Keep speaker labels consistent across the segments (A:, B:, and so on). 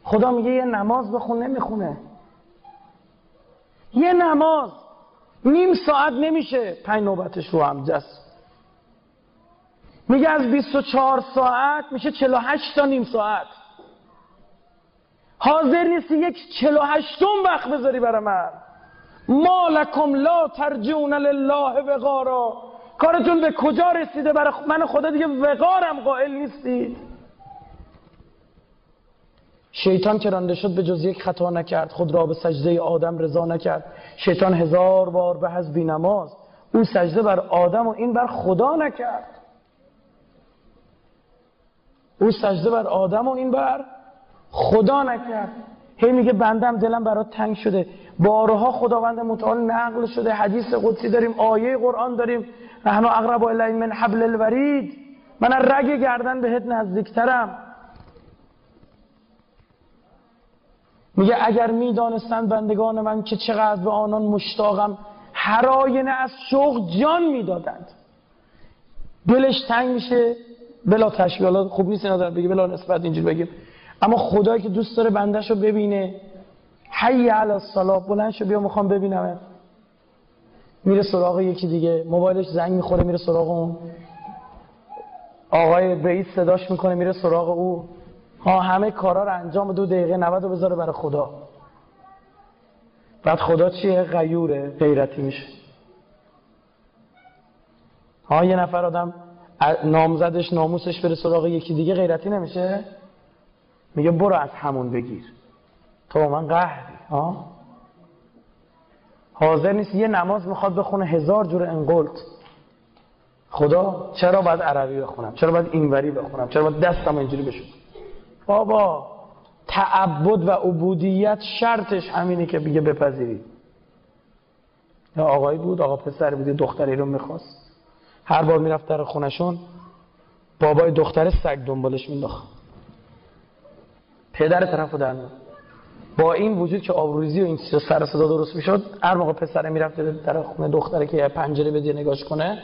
A: خدا میگه یه نماز بخون، نمیخونه. یه نماز نیم ساعت نمیشه 5 نوبتش رو هم جست. میگه از 24 ساعت میشه 48 تا نیم ساعت. حاضر نیستی یک 48م وقت بذاری برای من. ما لکم لا ترجون لله وقارا. کارتون به کجا رسیده؟ برای من خدا دیگه وقارم قائل نیستید. شیطان که رانده شد به جز یک خطا نکرد، خود را به سجده آدم رضا نکرد. شیطان 1000 بار به از بی نماز، او سجده بر آدم و این بر خدا نکرد. او سجده بر آدم و این بر خدا نکرد. هی میگه بندم دلم برات تنگ شده. بارها خداوند متعال نقل شده، حدیث قدسی داریم، آیه قرآن داریم، نحن اقرب الیه من حبل الورید، من از رگ گردن بهت نزدیکترم. میگه اگر میدانستند بندگان من که چقدر به آنان مشتاقم، هر آینه از شوق جان میدادند. دلش تنگ میشه بلا تشبیهات خوب نیست اینا بگه، بلا نسبت اینجوری بگیم، اما خدایی که دوست داره بندهشو ببینه، حی علی الصلاه، بلند شو بیا میخوام ببینمت. میره سراغ یکی دیگه، موبایلش زنگ میخوره میره سراغ اون، آقای رئیس صداش میکنه میره سراغ او. همه کارا رو انجام 2 دقیقه 90 رو بذاره برای خدا. بعد خدا چیه؟ غیوره، غیرتی میشه. یه نفر آدم نامزدش ناموسش بره سراغ یکی دیگه، غیرتی نمیشه؟ میگه برو از همون بگیر، تو من قهری. حاضر نیست یه نماز میخواد بخونه 1000 جور انقلت. خدا چرا باید عربی بخونم؟ چرا باید اینوری بخونم؟ چرا باید دستم اینجوری بشم؟ بابا تعبد و عبودیت شرطش همینه که بگه بپذیرید. یا آقایی بود، آقا پسر بود، دختری رو میخواست، هر بار میرفت در خونشون بابای دختر سگ دنبالش مینداخت، پدر طرفو در میاد. با این وجود که آبروریزی و این سر صدا درست میشد، هر موقع پسر میرفت در خونه دختره که پنجره بده نگاش کنه،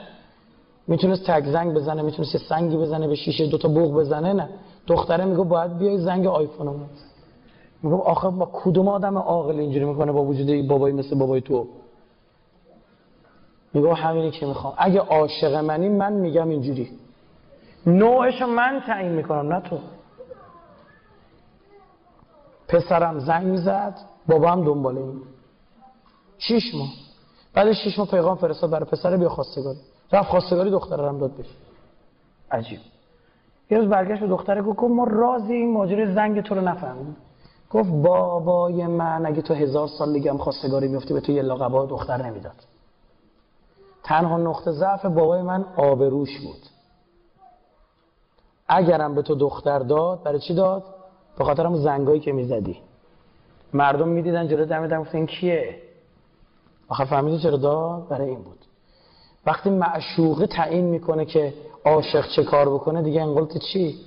A: میتونست تک زنگ بزنه، میتونست سنگی بزنه به شیشه، 2 تا بوق بزنه. نه، دختره میگه باید بیای زنگ آیفون رو. میگه آخه با کدوم آدم عاقل اینجوری میکنه با وجود بابایی مثل بابای تو؟ میگه همینی که میخوام. اگه عاشق منی من میگم اینجوری، نوعشو من تعیین میکنم نه تو. پسرم زنگ میزد، بابا هم دنباله این 6 ماه. بعد 6 ماه پیغام فرستاد برای پسر بیا خواستگاری. رفت خواستگاری، دختره هم داد بهش. عجیب. یه روز برگشت به دختره گفت ما رازی این ماجرای زنگ تو رو نفهمیدیم. گفت بابای من اگه تو 1000 سال دیگه هم خواستگاری میفتی به تو یه لاقبا دختر نمیداد. تنها نقطه ضعف بابای من آبروش بود. اگرم به تو دختر داد، برای چی داد؟ به خاطر همون زنگایی که میزدی. مردم میدیدن جلوی دم گفتن این کیه؟ آخه فهمیدی چرا داد؟ برای این بود. وقتی معشوقه تعیین میکنه که عاشق چه کار بکنه، دیگه انقلت چی؟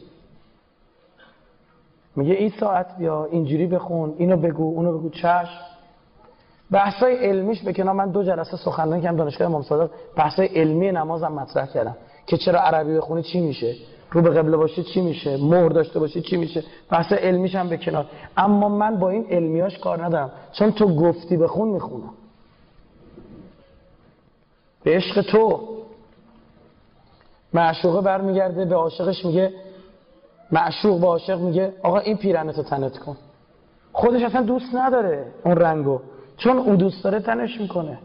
A: میگه این ساعت بیا، اینجوری بخون، اینو بگو، اونو بگو، چشم. بحثای علمیش به کنار، من 2 جلسه سخنرانی کردم دانشگاه امام صادق، بحثای علمی نمازم مطرح کردم که چرا عربی بخونی چی میشه، رو به قبله باشه چی میشه، مهر داشته باشه چی میشه. بحث علمیش هم به کنار، اما من با این علمیاش کار ندارم، چون تو گفتی بخون میخونم به عشق تو. معشوقه برمیگرده به عاشقش میگه، معشوق با عاشق میگه آقا این پیرنتو تنت کن. خودش اصلا دوست نداره اون رنگو، چون اون دوست داره تنش میکنه.